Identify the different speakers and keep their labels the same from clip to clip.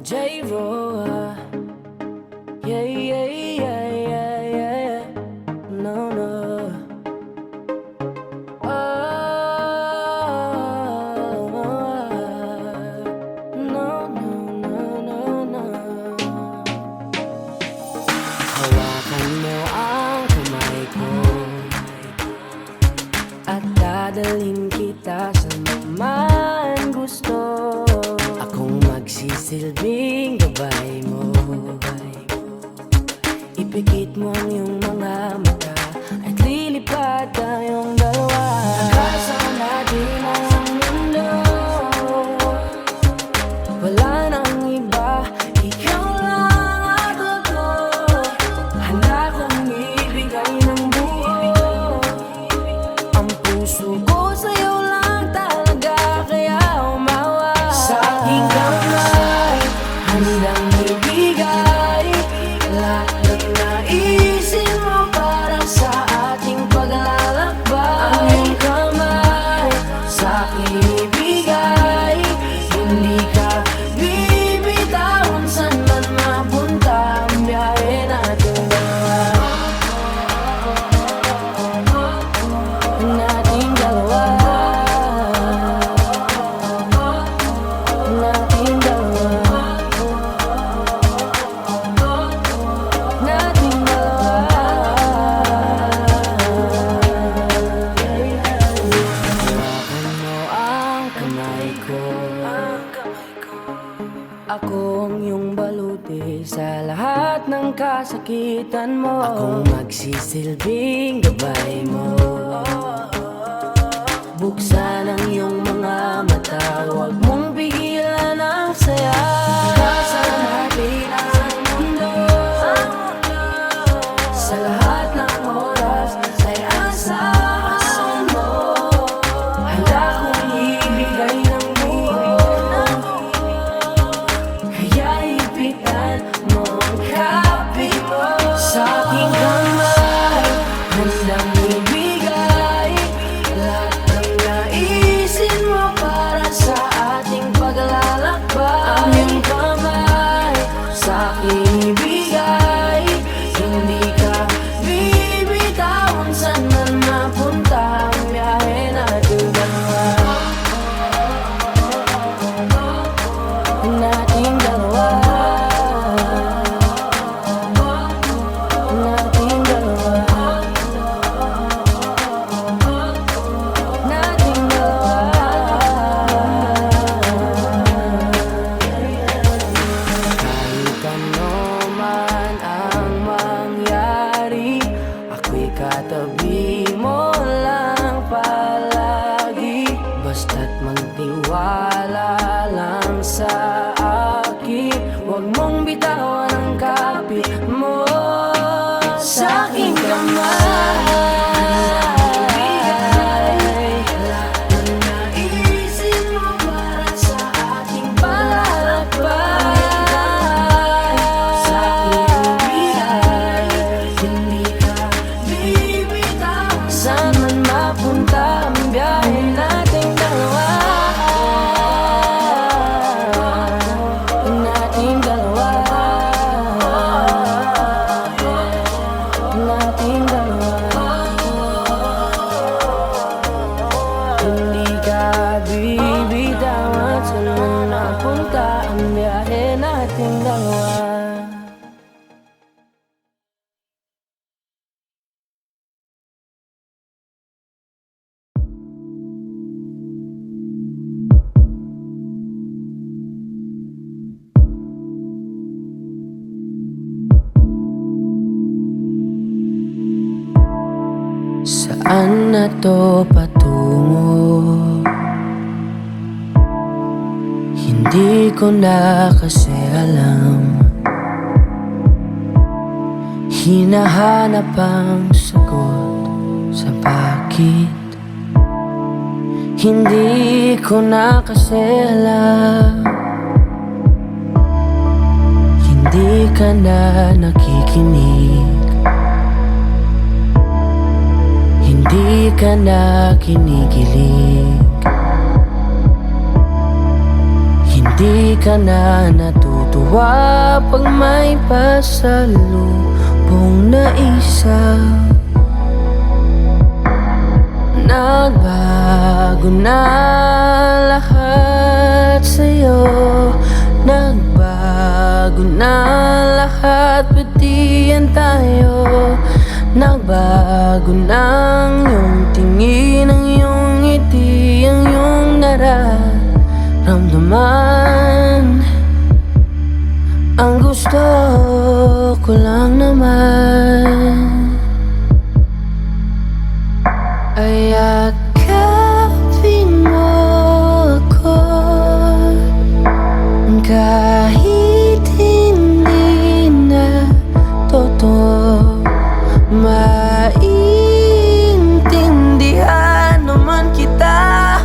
Speaker 1: J-Roa, yeah, yeah, yeah, yeah, yeah. No, no. Oh, no, no, no, no, no. Hawakan mo ang kamay ko at dadalhin kita sa man gusto. Akong magsisilbing gabay mo. Ipikit mo ang iyong mga mata at lilipad tayong dalawa. Kasama natin ang mundo. Wala nang iba, ikaw lang at ako. Handa kong ibigay ng buo. Ang puso ko sa'yo lang talaga, kaya umawa. Sa aking kamay, handang ibigay lahat ng naisin mo para sa ating paglalakbay. Ang iyong kamay sa aking ibigay, hindi ka bibitawan saan man mapunta ang biyahe natin dalawa. Nating dalawa. Nating dalawa. Nating dalawa. Hawakan mo ang kamay ko. Ako ang iyong baluti sa lahat ng kasakitan mo. Akong magsisilbing gabay mo. Buksan ang iyong mga mata, huwag mong pigilan ang saya. Kasama natin ang mundo. Sa lahat ng oras ay asahan mo. Handa kong ibigay ng buo. Kaya ipitan mo ang kape mo. Sa aking kamay, handang ibigay lahat ng naisin mo para sa ating paglalakbay. Ang iyong kamay sa aking ibigay, hindi ka bibitawan saan man mapunta ang biyahe natin dalawa. Nating dalawa. Nating dalawa. Nating dalawa. Kahit ano man ang mangyari, ako'y katabi mo lang palagi. Basta't magtiwala lang sa akin, huwag mong bitawan ang kapit mo. Sa aking kamay, lahat ng naisin mo para sa ating paglalakbay. Sa aking ibigay, hindi ka bibitawan saan man mapunta ang biyahe nating dalawa. Nating dalawa. Nating dalawa. Hindi ka bibitawan saan man napunta ang biyahe nating dalawa. Saan na to patungo? Hindi ko na kasi alam. Hinahanap ang sagot sa bakit. Hindi ko na kasi alam. Hindi ka na nakikinig. Hindi ka na kinikilig. Hindi ka na natutuwa. natutuwa pag may pasalubong na isa. Nagbago na lahat sa'yo, nagbago na lahat, pati yan tayo. Nagbago ng iyong tingin, ang iyong ngiti, ang iyong nararamdaman. Ang gusto ko lang naman ay yakapin mo ako, kahit hindi na totoo. Maintindihan naman kita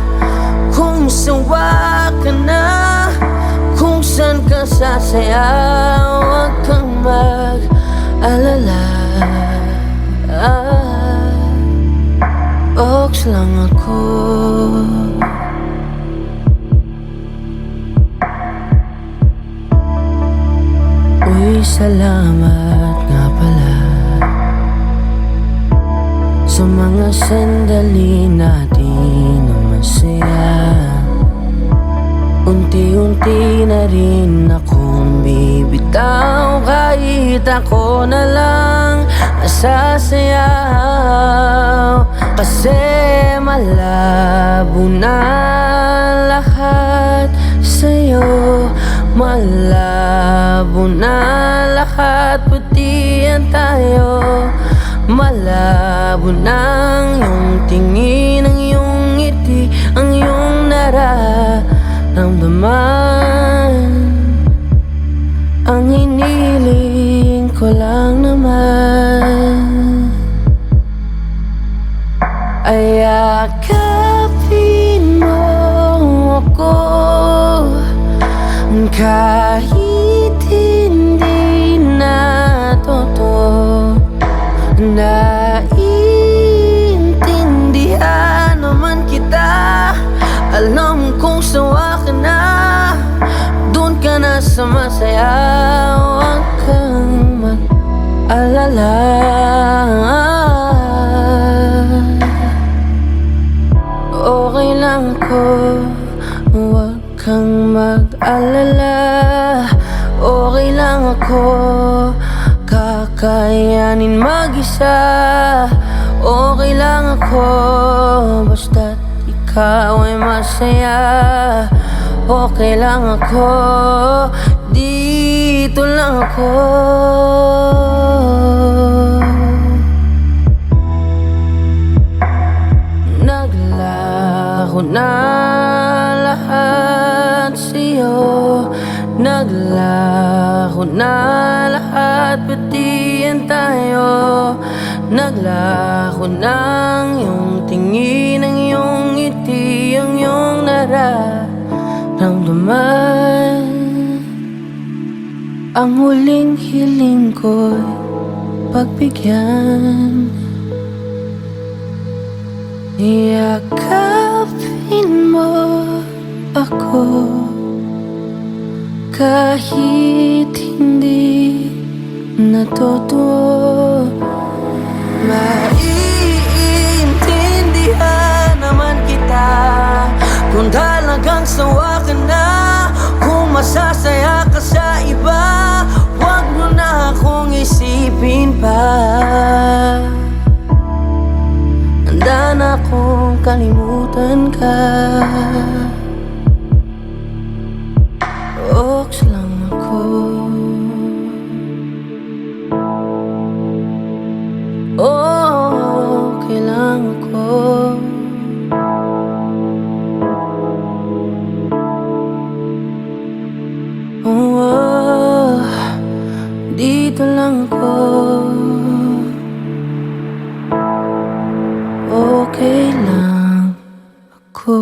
Speaker 1: kung sawa ka na, kung saan ka sasaya. Huwag kang mag-alala, box lang ako. Uy, salamat nga pala sa mga sandali natin na masaya. Unti-unti na rin akong bibitaw, kahit ako na lang nasasayaw. Kasi malabo na lahat sa'yo, malabo na lahat, pati yan tayo. Malabo ng iyong tingin, ang iyong ngiti, ang iyong nararamdaman. Ang hiniling ko lang naman ay yakapin mo ako, kahit hindi na totoo. Naiintindihan naman kita, alam kong sawa ka na, doon ka na sa masaya. Huwag kang mag-alala, okay lang ako. Huwag kang mag-alala, okay lang ako. Kakayanin mag-isa, okay lang ako. Basta't ikaw ay masaya, okay lang ako. Dito lang ako. Naglaho na lahat sa'yo, naglaho na lahat, pati yan tayo. Naglaho ng iyong tingin, ang iyong ngiti, ang iyong nararamdaman. Ang huling hiling ko'y pagbigyan, yakapin mo ako, kahit hindi na totoo. Maiintindihan naman kita kung talagang sawa ka na, kung masasaya ka sa iba. Huwag mo na akong isipin pa, handa na akong kalimutan ka. Oks lang ako, okay lang ako. Dito lang ako, okay lang ako.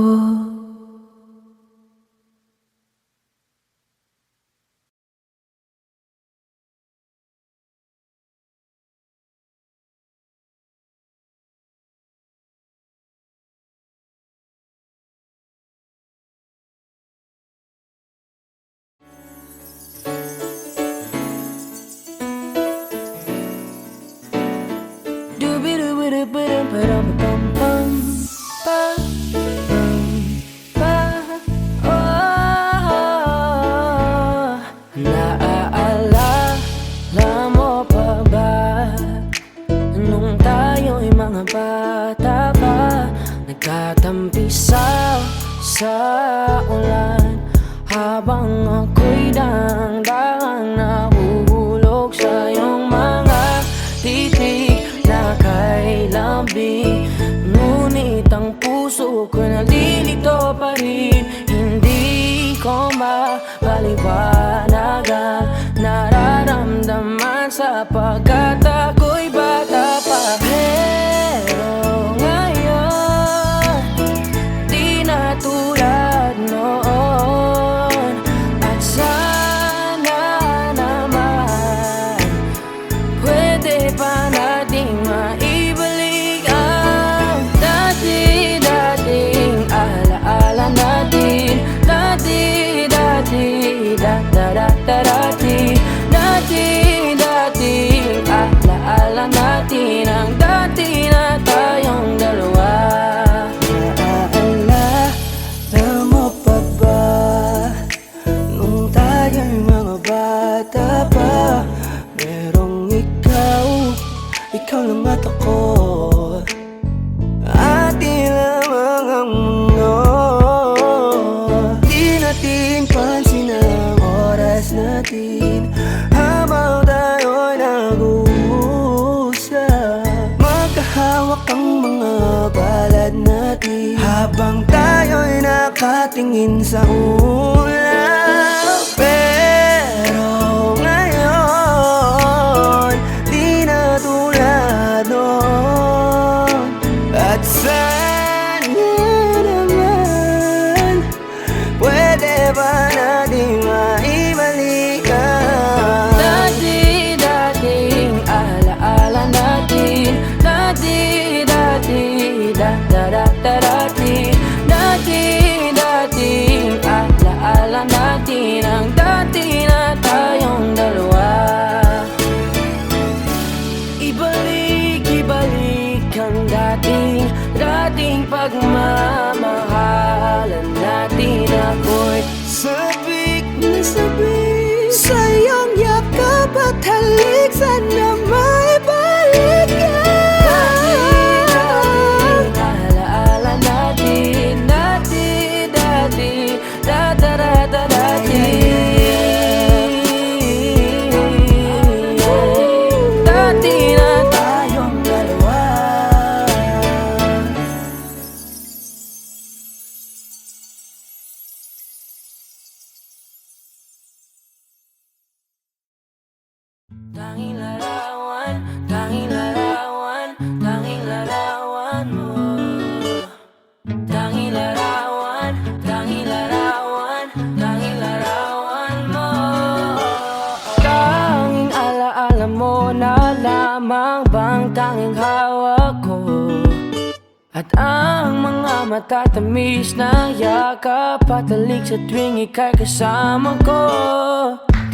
Speaker 1: habang ako'y dang-dang nahuhulog sa iyong mga titig na kay lambing. Ngunit ang puso ko nalilito pa rin, hindi ko mapaliwanagan nararamdaman sapagkat ako'y bata pa. Pero ngayon, di na tulad noon. At sana naman pwede pa nating maibalik ang dati-dating alaala natin. Dati-dating alaala natin, ang dati na tayong dalawa. Naalala mo pa ba nung tayo'y mga bata pa? Merong ikaw lang at ako, ating lamang ang mundo. Di natin pansin ang oras natin habang tayo'y nag-uusap. Magkahawak ang mga balad natin habang tayo'y nakatingin sa ulap. Pero ngayon, di na tulad noon. At sana naman pwede ba natin maibalik ang dati-dating alaala natin. Dati-dating alaala natin, ang dati na tayong dalawa. Ibalik ang dating pagmamahalan natin. Ako'y sabik na sabik sa iyong yakap at halik, sana maibalik yan. Dati-dating alaala natin. Dati-dating dati na tayong dalawa. Tanging larawan, tanging larawan, tanging larawan mo. Tanging larawan, tanging larawan, tanging larawan mo. Tanging alaala mo na lamang bang tanging hawak ko, at ang mga matatamis na yakap at halik sa tuwing ika'y kasama ko.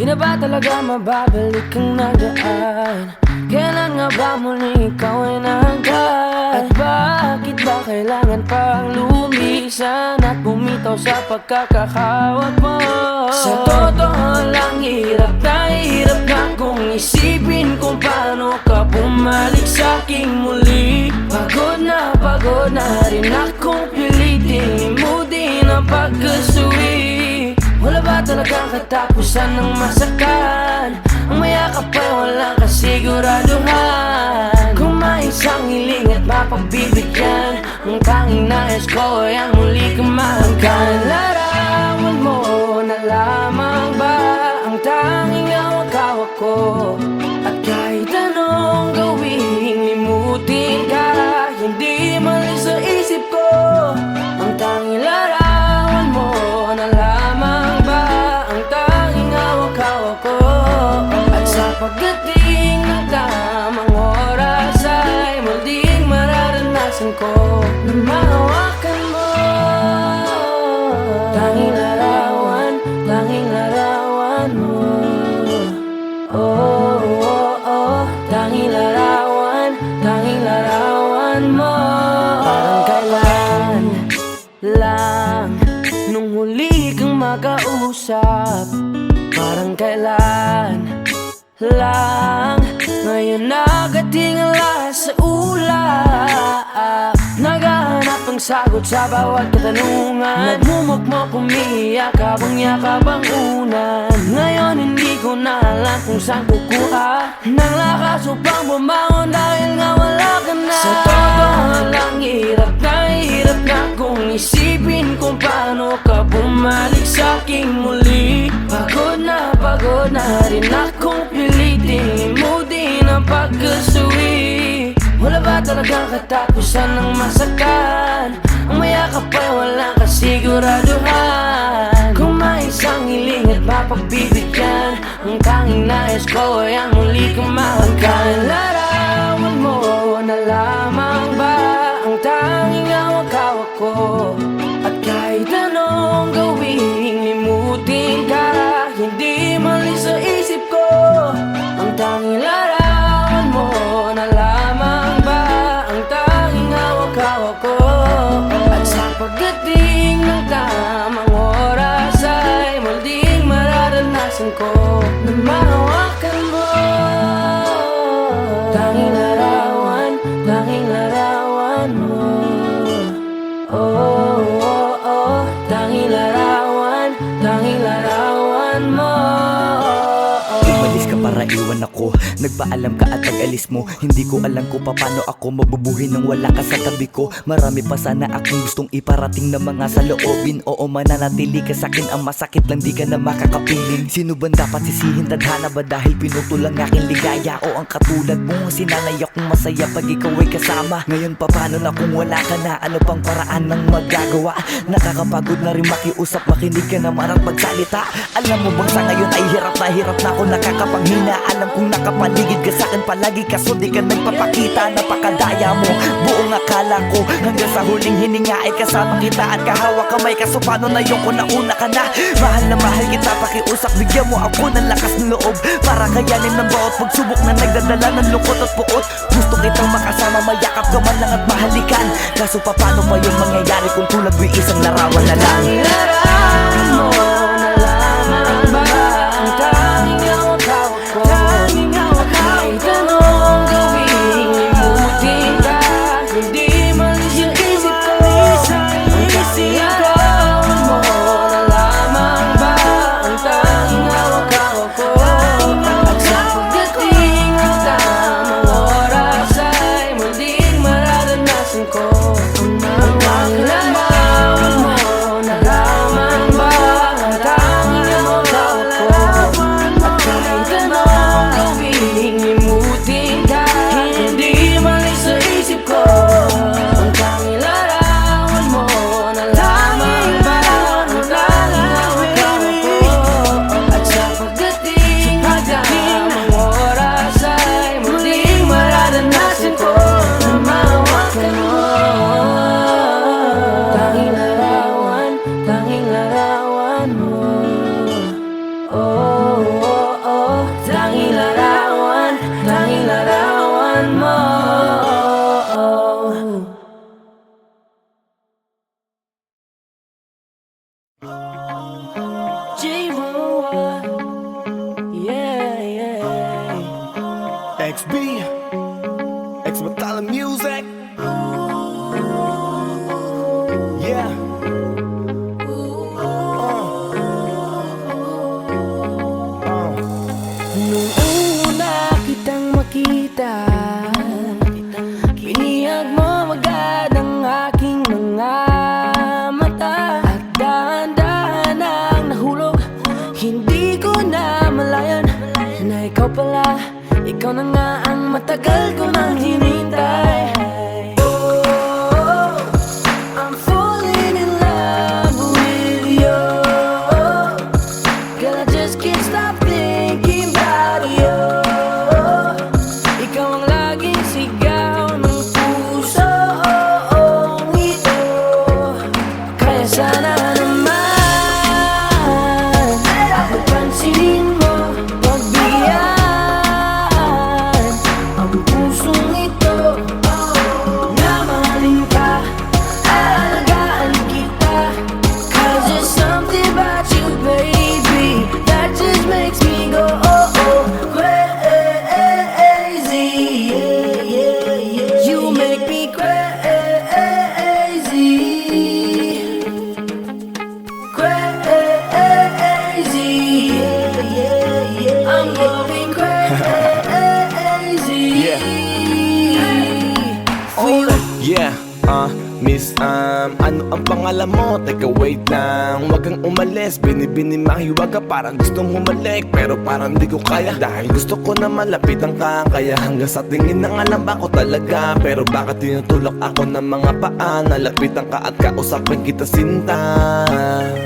Speaker 1: Di na ba talaga mababalik ang nagaan? Kailan nga ba muli ikaw ay nanggat? At bakit ba kailangan pang lumisan at bumitaw sa pagkakahawak mo? Sa totoo lang, hirap na kung isipin kung paano ka bumalik sa'king muli. Pagod na rin akong pilitin limutin ang pagkasuwi. Wala ba talagang katapusan ng masakan? Ang mayakap ay walang kasiguraduhan. Kung may isang hiling at mapagbibigyan, ang tanging nais ko ay ang muli kang mahanggan. Larawan mo na lamang ba ang tanging hawak-hawak ko? At kahit anong gawing limutin ka, hindi malis sa isip ko. Ang tanging larawan mo na lamang ba ang tanging hawak-hawak ko? At sa pagdating ng tamang oras ay muling mararanasan ko na mahawakan mo. Tanging larawan mo. Oh, oh, oh. Tanging larawan mo. Parang kailan lang nung huli kang makausap. Parang kailan lang ngayon nagatingala sa ulap. Naghahanap ang sagot sa bawat katanungan. Nagmumukmok, umiiyak habang yakap ang unan. Ngayon hindi ko na alam kung saan kukuha ng lakas upang bumangon dahil nga wala ka na. Sa totoo lang, hirap na kung isipin kung paano ka bumalik sa'king muli. Pagod na rin akong pilitin limutin ang pagkasuwi. Wala ba talagang katapusan ng masakan? Ang mayakap ay walang kasiguraduhan. Kung may isang hiling at mapagbibigyan, ang tanging nais ko ay ang muli kang mahagkan. Larawan mo na lamang ba ang tanging hawak-hawak ko? At kahit anong gawin, limutin ka, hindi mali sa isip ko. Ang tanging larawan mo na lamang ba ang tanging hawak-hawak ko? At sa pagdating ng tamang oras ay muling mararanasan ko na mahawakan mo. Tanging larawan mo. Oh, oh, oh. Tanging larawan mo.
Speaker 2: Umalis ka para iwan ako, nagpaalam ka at pag-alis mo. Hindi ko alam kung paano ako mabubuhay nang wala ka sa tabi ko. Marami pa sana akong gustong iparating na mga saloobin. Oo, mananatili ka sa'kin, ang masakit lang di ka na makakapiling. Sino ba dapat sisihin, tadhana ba dahil pinutol ang aking ligaya? O ang katulad mo, sinanay akong masaya pag ikaw ay kasama. Ngayon paano na kung wala ka na? Ano pang paraan ng magagawa? Nakakapagod na rin makiusap, makinig ka naman at magsalita. Alam mo bang sa ngayon ay hirap na ako nakakapanghina. Alam kong nakapaligid ka sa'kin palagi, kaso di ka nagpapakita. Napakadaya mo, buong akala ko hanggang sa huling hininga ay kasama kita at kahawak kamay. Kaso paano na yung kung nauna ka na? Mahal na mahal kita, pakiusap, bigyan mo ako ng lakas ng loob para kayanin ng bawat pagsubok na nagdadala ng lungkot at puot. Gusto kitang makasama, mayakap ka man lang at mahalikan. Kaso paano pa yung mangyayari kung tulad mo isang larawan na lang?
Speaker 1: Larawan mo na lamang ba ang tanging hawak-hawak ko? Kahit anong gawin, limutin ka, hindi malis yung isip ko. Ang tanging larawan mo na lamang ba ang tanging hawak-hawak ko? At sa pagdating ng tamang oras ay muling mararanasan ko ang tanging larawan mo na lamang ba ang tanging hawak-hawak ko? At kahit anong gawin, limutin ka, hindi mali sa isip ko. Ang tanging larawan mo na lamang ba ang tanging hawak-hawak ko? At sa pagdating ng tamang oras ay muling mararanasan ko na mahawakan mo. Tanging larawan mo. Oh, oh, oh. Tanging larawan mo. J-Roa. Yeah, yeah.
Speaker 3: XB, X Batala Music. Yeah.
Speaker 1: Nung una kitang makita, binihag mo agad ang aking mga mata. At dahan-dahan ang nahulog, hindi ko na malayan na ikaw pala, ikaw na nga ang matagal ko nang hinintay. Oh, I'm falling in love with you. Girl, I just can't stop thinking about you. Ikaw ang laging sigaw ng pusong ito. Kaya sana naman pansinin mo, pagbigyan ang pusong ito.
Speaker 3: Miss, ano ang pangalan mo? Teka wait lang, wag kang umalis. Binibini mahiwag ka, parang gustong humalik, pero parang di ko kaya, dahil gusto ko na malapitan ka. Kaya hanggang sa tingin na alam ba ko talaga, pero bakit tinutulak ako ng mga paa? Nalapitan ka at kausapin kita sinta,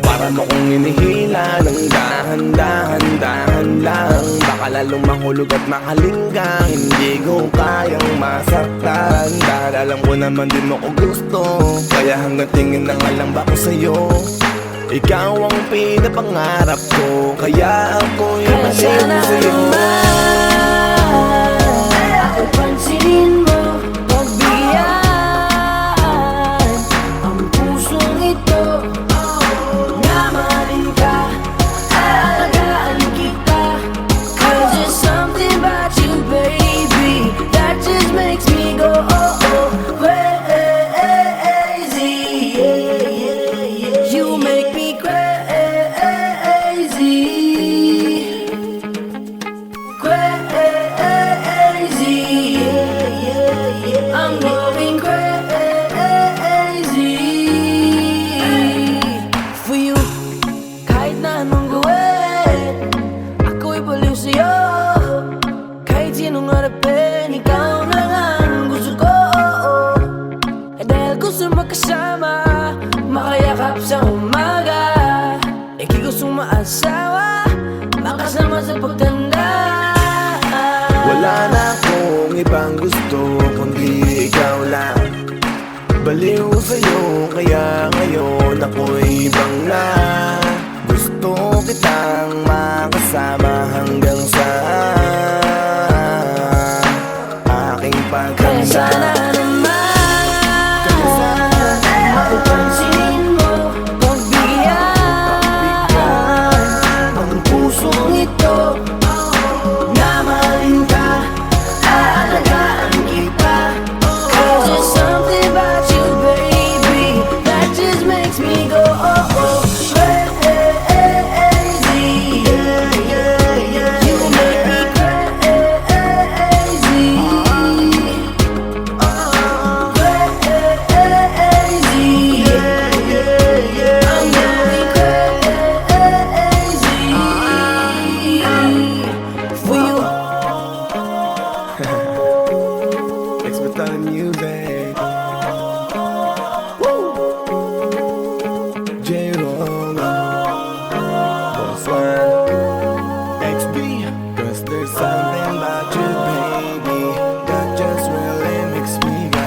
Speaker 3: para mo kong inihila ng dahan-dahan lang. Baka lalong mahulog at makalinggang, hindi ko kayang masaktan, dahil alam ko naman din mo ko gusto. Kaya hanggang tingin na nga lang ba ko sa'yo? Ikaw ang pinapangarap ko, kaya ako'y
Speaker 1: Kaya
Speaker 3: masin
Speaker 1: sana
Speaker 3: sa'yo.
Speaker 1: naman ako pansinin mo, pagbigyan ang pusong ito na mahalin ka, aalagaan kita. 'Cause there's something about you, baby, that just makes me go crazy. You make me crazy, crazy. I'm going crazy for you. Kahit na anong gawin, ako'y baliw sa'yo. Kahit sinong harapin, ikaw na lang ang gusto ko. Dahil gusto magkasama, makayakap sa umaga. Ika'y gustong maasawa, makasama sa pagtanda.
Speaker 3: Wala na akong ibang gusto kundi ikaw lang. Baliw sa'yo, kaya ngayon ako'y ibang na. Gusto kitang makasama hanggang sa aking
Speaker 1: Kaya sana
Speaker 3: pagkanda.
Speaker 1: naman ako pansinin mo, pagbigyan ang pusong ito na mahalin ka, aalagaan kita. 'Cause there's something about you, baby, that just makes me go crazy. You make me crazy, crazy. I'm going crazy for you.
Speaker 3: Expectant music. Woo! J-Roll, Boss One, XB. 'Cause there's something about you, baby, that just really makes me go.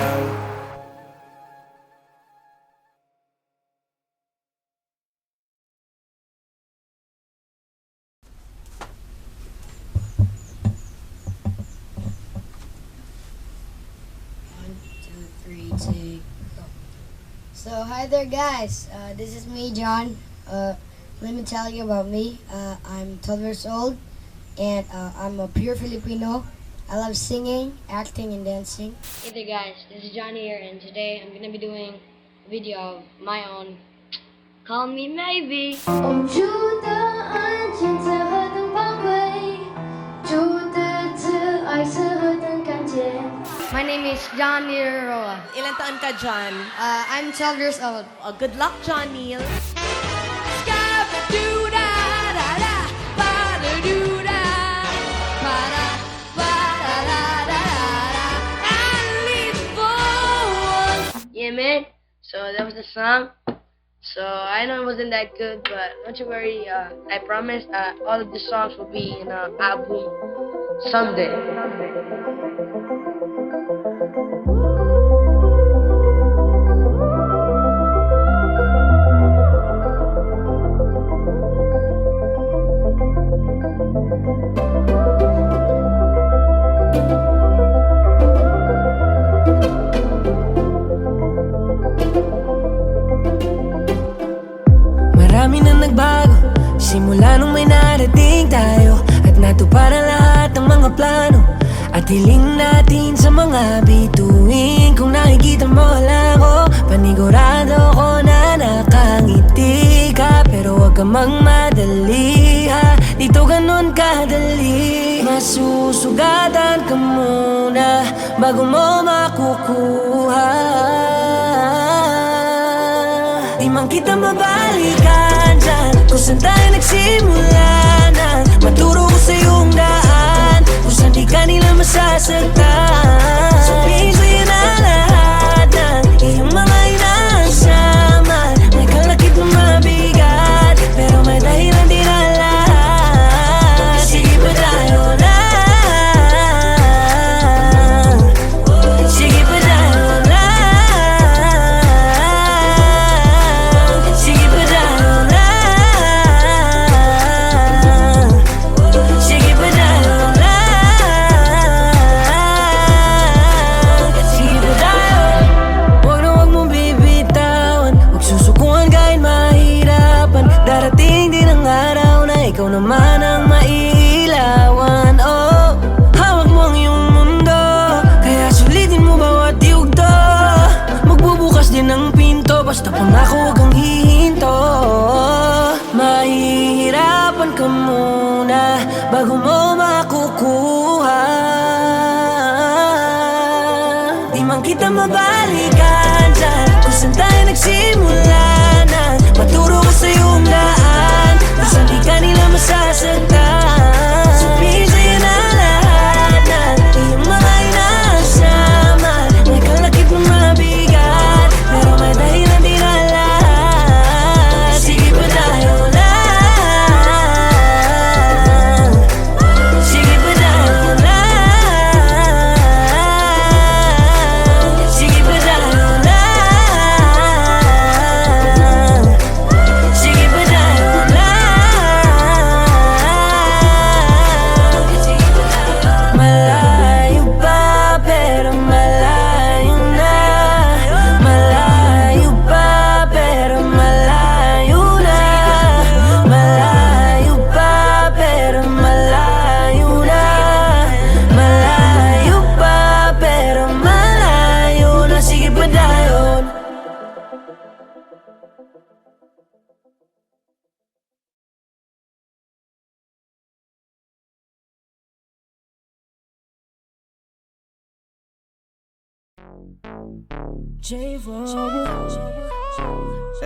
Speaker 4: One, two, three, take, go. So hi there, guys. This is me, John. Let me tell you about me. I'm 12 years old, and I'm a pure Filipino. I love singing, acting, and dancing. Hey there, guys. This is John here, and today I'm gonna be doing a video of my own. Call me maybe.
Speaker 5: 我住的安静才何等宝贵，住的这爱是何等感洁。
Speaker 4: My name is John Niroa.
Speaker 6: Ilan taon ka, John?
Speaker 4: I'm 12 years old.
Speaker 6: Oh, good luck, John Neil.
Speaker 4: Yeah, man. So that was the song. So I know it wasn't that good, but don't you worry. I promise all of the songs will be in an album someday.
Speaker 1: Marami nang nagbago simula nung may narating tayo, at natupad ang lahat ng mga plano at hiling natin sa mga bituin. Kung nakikita mo lang ako, panigurado ko na nakangiti ka. Pero wag kang magmadali ha, dito ganun kadali. Masusugatan ka muna bago mo makukuha. man kita mabalikan dyan kung saan tayo nagsimula na. Maturo ko sa iyong daan kung saan di ka nila masasaktan. Sabihin sa'yo na lahat ng iyong mga inaasama. May kalakip na mabigat pero may dahilan din na lahat. Sige pa tayo lang, sige pa tayo lang, sige pa tayo lang, sige pa tayo lang, sige pa tayo. Huwag na huwag mong bibitawan, huwag susukuan kahit mahirapan. Darating din ang araw na ikaw naman ang maiilawan. Oh, hawak mo ang iyong mundo, kaya sulitin mo bawat yugto. Magbubukas din ang pinto, basta pangako huwag kang hihinto. Mahihirapan ka muna bago mo makukuha. Di man kita mabalikan dyan kung saan tayo nagsimula na. Maturo ko sa iyong daan kung saan di ka nila masasaktan. Sabihin sa'yo na lahat ng iyong mga inaasama. May kalakip na mabigat pero may dahilan din na lahat. Sige pa tayo lang, sige pa tayo lang, sige pa tayo lang, sige pa tayo lang. Malayo pa pero malayo na. Malayo pa pero malayo na. Malayo pa pero malayo na. Malayo pa pero malayo na. Sige pa tayo.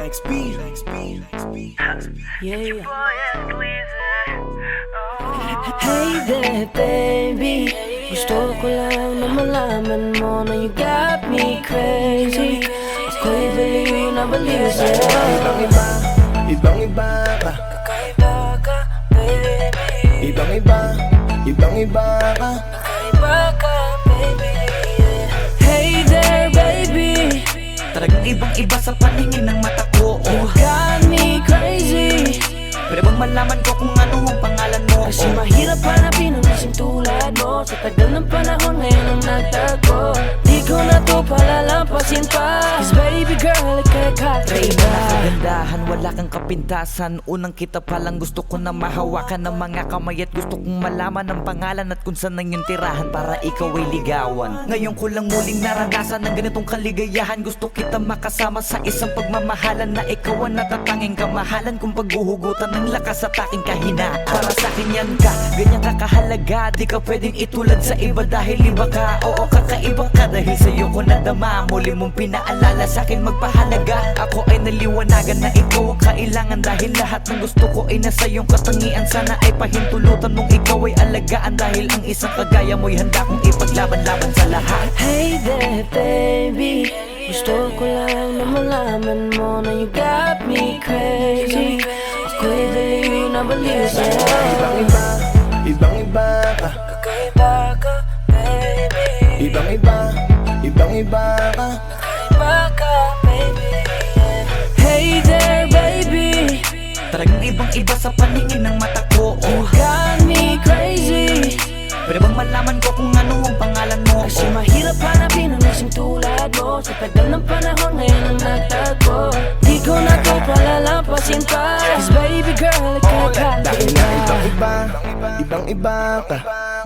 Speaker 3: XP.
Speaker 1: Yeah. Hey there, baby. Gusto ko lang na malaman mo na you got me crazy. Ako'y baliw na baliw sa'yo.
Speaker 3: Ibang-iba, ibang-iba ka.
Speaker 1: Kakaiba ka, baby.
Speaker 3: Ibang-iba, ibang-iba ka.
Speaker 1: Kakaiba ka, baby. Hey there, baby.
Speaker 2: Talagang ibang-iba sa paningin ng mata ko.
Speaker 1: You got me crazy.
Speaker 2: Pwede bang malaman ko kung ano ang pangalan mo?
Speaker 1: Kasi mahirap hanapin ang isang tulad mo. Sa tagal ng panahon ngayon ang nagtago. Di ko na to palalampasin pa. Cause baby girl, ika'y kakaiba.
Speaker 2: Kagandahan, wala kang kapintasan. Unang kita pa lang gusto ko na mahawakan ng mga kamay. At gusto kong malaman ang pangalan at kung saan ang iyong tirahan para ikaw ay ligawan. Ngayon ko lang muling naranasan ng ganitong kaligayahan. Gusto kita makasama sa isang pagmamahalan na ikaw ang natatanging kamahalan kung paghuhugutan ng lakas at aking kahinaan. Para sa akin yan ka, ganyan ka kahalaga. Di ka pwedeng itulad sa iba dahil iba ka. Oo, kakaiba ka dahil sa'yo ko nadama. Muli mong pinaalala sa akin magpahalaga. Ako ay naliwanagan na ikaw ang kailangan dahil lahat ng gusto ko ay nasa iyong katangian. Sana ay pahintulutan mong ikaw ay alagaan dahil ang isang kagaya mo'y handa kong ipaglaban-laban sa lahat.
Speaker 1: Hey there, baby. Gusto ko lang na malaman mo na you got me crazy. Ako'y baliw na baliw sa'yo.
Speaker 3: Ibang-iba, ibang-iba ka.
Speaker 1: Kakaiba ka, baby.
Speaker 3: Ibang-iba, ibang-iba ka.
Speaker 1: Kakaiba ka, baby. Hey there, baby.
Speaker 2: Talagang ibang-iba sa paningin ng mata ko.
Speaker 1: You got me crazy.
Speaker 2: Pwede bang malaman ko kung ano ang pangalan mo?
Speaker 1: Kasi mahirap hanapin ang isang tulad mo. Sa tagal ng panahon ngayon ang nagtago. Di ko na to palalampasin pa. Cause baby girl, ika'y
Speaker 3: Dahil na
Speaker 1: kakaiba.
Speaker 3: ibang-iba, ibang-iba ka.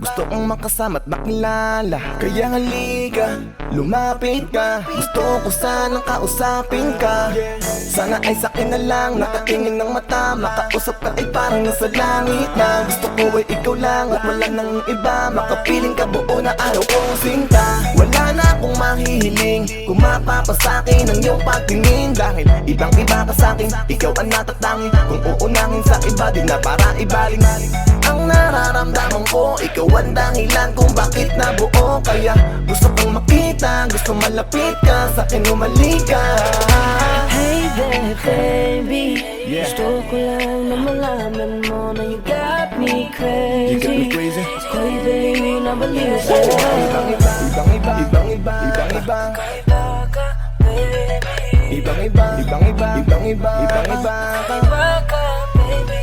Speaker 3: Gusto kong makasama at makilala. Kaya halika, lumapit ka. Gusto ko sanang kausapin ka. Sana ay sakin na lang, nakatingin ng mata. Makausap ka ay parang nasa langit na. Gusto ko ay ikaw lang at wala nang iba. Makapiling ka buo na araw kong sinta. Wala na akong mahihiling kung mapapasakin ang iyong pagtingin. Dahil ibang iba ka sakin, ikaw ang natatangi. Kung uunangin sa iba, di na para ibaling. Ang nararamdaman ko, ikaw ang dahilan kung bakit nabuo. Kaya gusto kong makita, gusto malapit ka, sa'kin umalik ka.
Speaker 1: Hey there baby,
Speaker 3: Yeah.
Speaker 1: gusto ko lang na malaman mo na you got me crazy.
Speaker 3: You got me crazy.
Speaker 1: Ako'y baliw na baliw sa'yo.
Speaker 3: Ibang iba, ibang iba, ibang iba, ibang iba.
Speaker 1: Kakaiba ka baby,
Speaker 3: Ibang iba, ibang iba, ibang iba, ibang iba.
Speaker 1: kakaiba ka baby.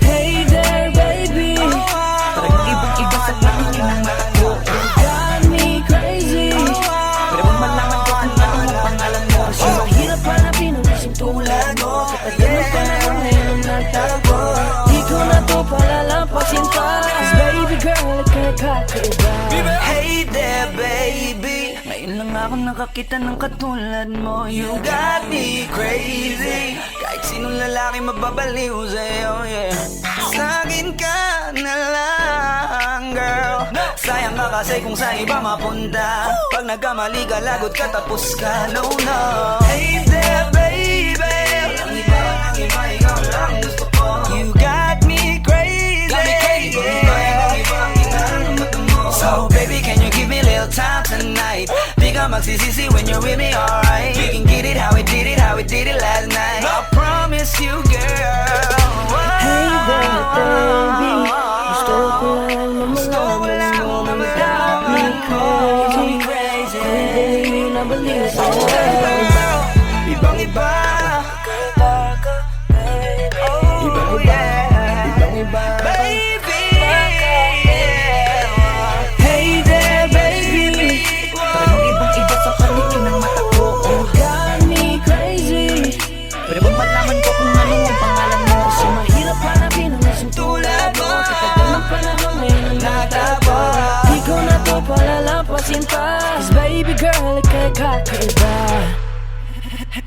Speaker 1: Hey there baby,
Speaker 2: Parang ibang-iba sa patingin ng mata ko.
Speaker 1: you got me crazy.
Speaker 2: Pero kung malaman ko kung ano ang pangalan mo,
Speaker 1: Kasi mahirap hanapin ang isang tulad mo. Katagal ng panahon ngayon ang nagtago. Di ko na to palalampasin pa. 'Cause baby girl, ika'y kakaiba.
Speaker 2: Hey there baby, ngayon lang ako nakakita ng katulad mo. You got me crazy, kahit sinong lalaki mababaliw sa'yo, yeah. Sa'kin ka na lang, girl. Sayang ka kasi kung sa iba mapunta. Pag nagkamali ka, lagot ka, tapos ka, no, no. Hey there baby, ang iba, ikaw lang gusto ko. You got me crazy, So baby, can you give me a little time tonight? Di ka magsisisi when you're with me, alright? We can get it how we did it, how we did it last night. I promise you, girl.
Speaker 1: Hey there baby, gusto ko lang na malaman mo na you got me crazy. Ako'y baliw na baliw sa'yo.
Speaker 3: Ibang iba,
Speaker 1: Kakaiba ka baby.
Speaker 3: ibang iba, ibang iba.
Speaker 2: Baby,
Speaker 1: Hey there baby,
Speaker 2: parang ibang-iba sa paligid ng mata ko.
Speaker 1: you got me crazy.
Speaker 2: Pero kung malaman ko kung ano ang pangalan mo,
Speaker 1: Kasi mahirap hanapin ang isang tulad mo. Katagal ng panahon ngayon ang nagtago. Di ko na to palalampasin pa. 'Cause baby girl, ika'y kakaiba.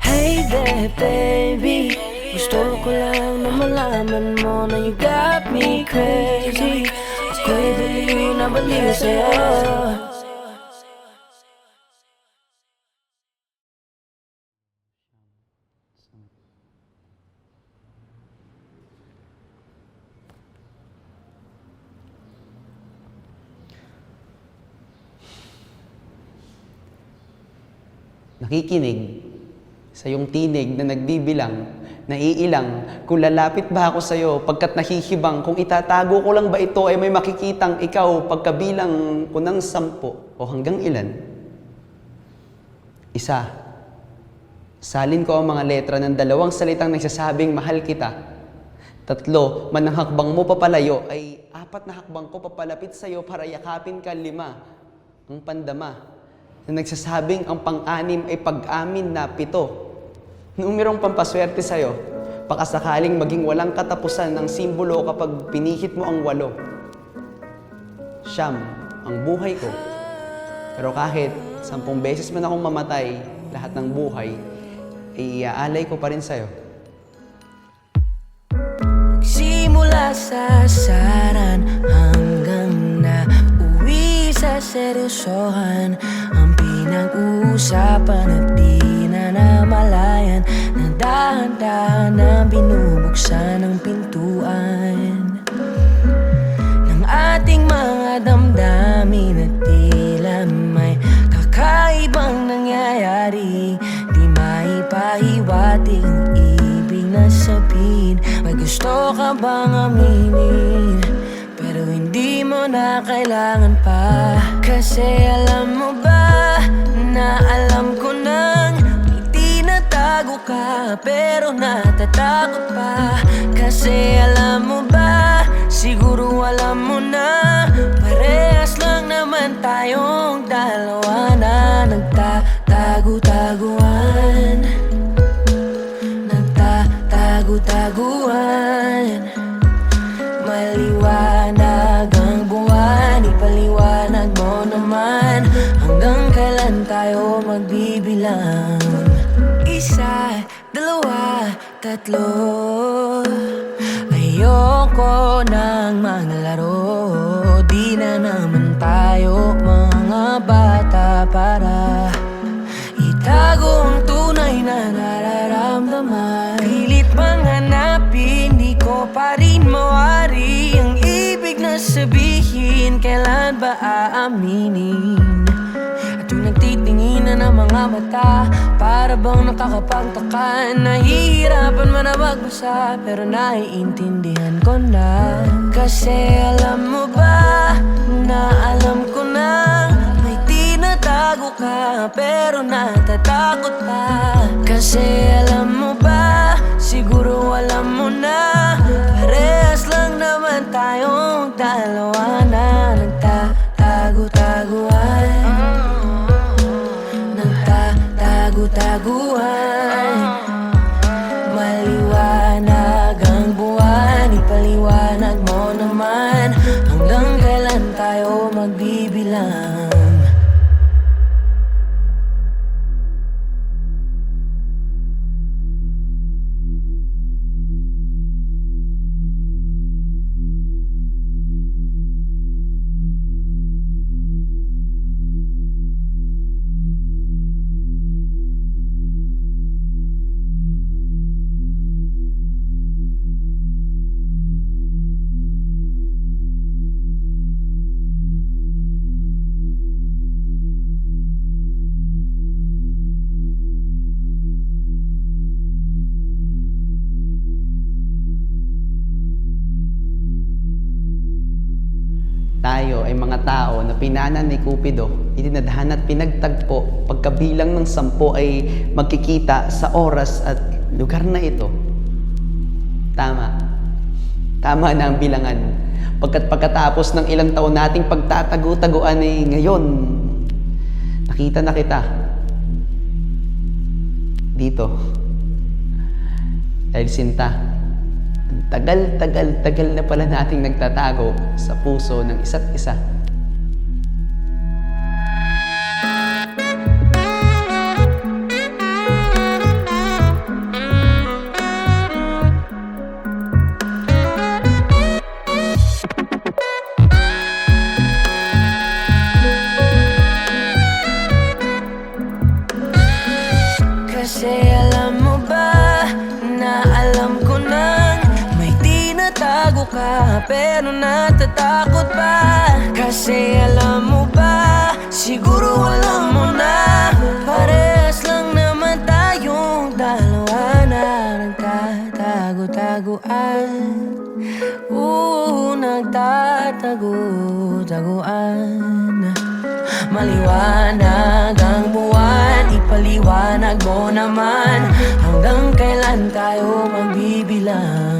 Speaker 1: Hey there baby, gusto ko lang na malaman mo na you got me crazy. Ako'y baliw na baliw sa'yo.
Speaker 7: Nakikinig sa iyong tinig na nagbibilang, naiilang, kung lalapit ba ako sa iyo pagkat nahihibang, kung itatago ko lang ba ito ay may makikitang ikaw pagkabilang ko ng 10 o hanggang ilan? 1. Salin ko ang mga letra ng 2 salitang nagsasabing mahal kita. 3. Manang hakbang mo papalayo ay 4 na hakbang ko papalapit sa iyo para yakapin ka. 5. Ang pandama na nagsasabing ang pang-anim ay pag-amin na 7. Numerong pampaswerte sa'yo, pakasakaling maging walang katapusan ng simbolo kapag pinihit mo ang 8. 9, ang buhay ko. Pero kahit 10 beses man akong mamatay, lahat ng buhay, ay iaalay ko pa rin sa'yo.
Speaker 1: Simula sa saran hanggang na uwi sa seryosohan, ang pinag-uusapan at di na namalayan, na dahan-dahan na binubuksan ang pintuan ng ating mga damdamin at tila may kakaibang nangyayari. Di maipahiwatig ang ibig na sabihin. May gusto ka bang aminin? Pero hindi mo na kailangan pa. Kasi alam mo ba na alam ko nang itinatago ka, pero natatakot pa. Kasi alam mo ba, siguro alam mo na, parehas lang naman tayong dalawa na nagtatago-taguan. Nagtatago-taguan. Maliwanag ang buwan. magbibilang. Isa, dalawa, tatlo. Ayoko nang manlaro. Di na naman tayo mga bata para itago ang tunay na nararamdaman. Pilit mang hanapin, di ko pa rin mawari ang ibig na sabihin. Kailan ba aaminin? At tuwing nagtitingin na ng mga mata, para bang nakakapagtaka. Nahihirapan man na magbasa, pero naiintindihan ko na. Kasi alam mo ba, na alam ko na may tinatago ka, pero natatakot pa. Kasi alam mo ba, siguro alam mo na, parehas lang naman tayong dalawa na nagtatago-taguan. Nagtatago-taguan. Maliwanag ang buwan, ipaliwanag mo naman. Hanggang kailan tayo magbibilang?
Speaker 7: Tayo ay mga tao na pinanan ni Cupido, itinadhana at pinagtagpo. Pagkabilang ng 10 ay magkikita sa oras at lugar na ito. Tama. Tama na ang bilangan. Pagkatapos ng ilang taon nating pagtatago-taguan ay ngayon, nakita na kita. Dito. Dahil sinta, tagal na pala nating nagtatago sa puso ng isa't isa.
Speaker 1: Kasi alam mo ba, na alam ko na may tinatago ka, pero natatakot pa. Kasi alam mo ba, siguro alam mo na, parehas lang naman tayong dalawa na nagtatago-taguan. Nagtatago-taguan. Maliwanag ang buwan, ipaliwanag mo naman. Hanggang kailan tayo magbibilang?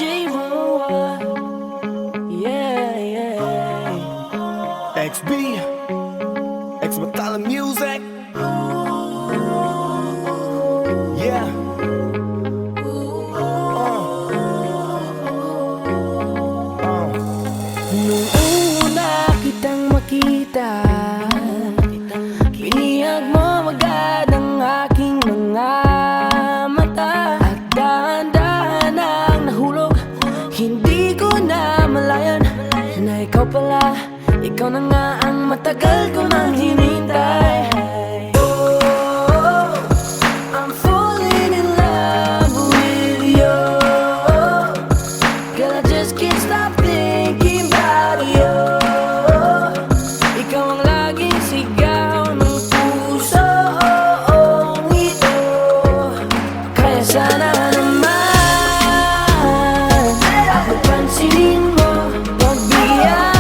Speaker 1: J-Roy, yeah.
Speaker 3: XB, X Batala Music. Yeah.
Speaker 1: Nung una kitang makita, binihag mo agad ang aking mga mata. At dahan-dahan ang nahulog, hindi ko na malayan na ikaw pala, ikaw na nga ang matagal ko nang hinintay. Oh, I'm falling in love with you. Girl, I just can't stop thinking about you. Ikaw ang laging sigaw ng pusong ito. Kaya sana naman ako pansinin mo, pagbigyan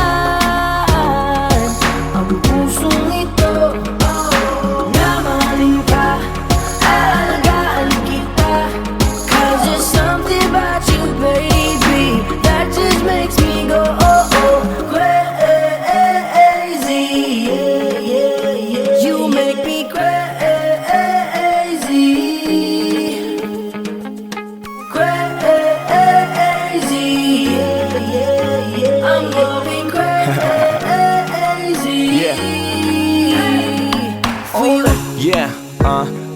Speaker 1: ang pusong ito. I'm going crazy.
Speaker 3: Yeah.
Speaker 1: For you.
Speaker 3: Yeah,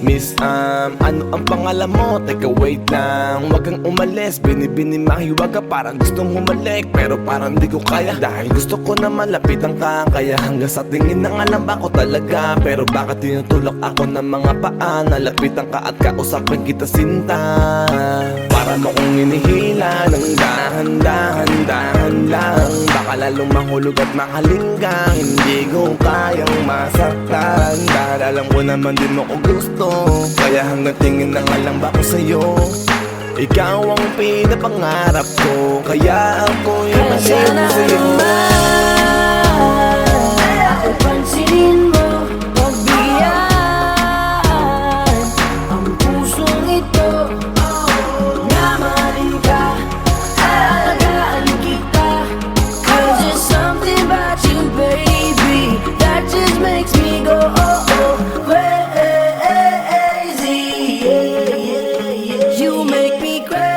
Speaker 3: Miss, ano ang pangalan mo? Teka, wait lang. Huwag kang umalis, binibini mahiwag ka. Parang gustong humalik, pero parang di ko kaya. Dahil gusto ko na malapitan ka. Kaya hanggang sa tingin ng alam ba ko talaga. Pero bakit tinutulak ako ng mga paa? Nalapitan ka at kausapin kita sinta. Para mo kong hinihila ng dahan-dahan lang. Baka lalong mahulog at makalinggang. Hindi ko kayang masaktan. Dahil alam ko naman din mo ko gusto. Kaya hanggang tingin ng alam ba ko sa'yo. Ikaw ang pinapangarap ko. Kaya ako'y
Speaker 1: Kaya
Speaker 3: masin
Speaker 1: sana
Speaker 3: sa'yo.
Speaker 1: naman ako pansinin mo, pagbigyan ang pusong ito. Na mahalin ka, alagaan kita. 'Cause there's something about you, baby, that just makes me go crazy. You make me crazy.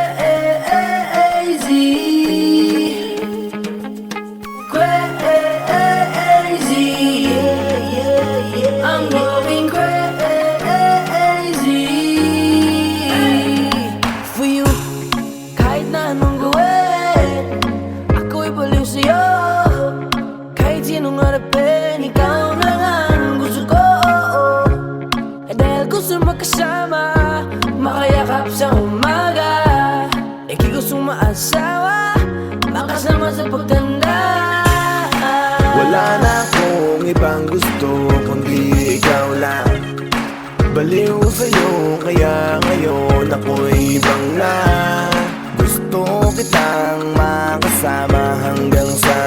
Speaker 1: Crazy, I'm going crazy for you. Kahit na anong gawin, ako'y baliw sa'yo. Kahit sinong harapin, ikaw na nga ang gusto ko. Dahil gusto magkasama, makayakap sa umaga. Ika'y gustong maasawa, makasama sa pagtanda.
Speaker 3: Wala na akong ibang gusto kundi ikaw lang. Baliw sa'yo kaya ngayon ako'y ibang na. Gusto kitang makasama hanggang sa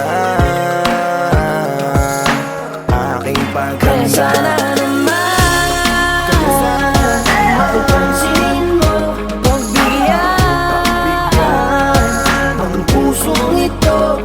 Speaker 3: aking
Speaker 1: Kaya sana
Speaker 3: pagkanda.
Speaker 1: naman ako pansinin mo, pagbigyan ang pusong ito.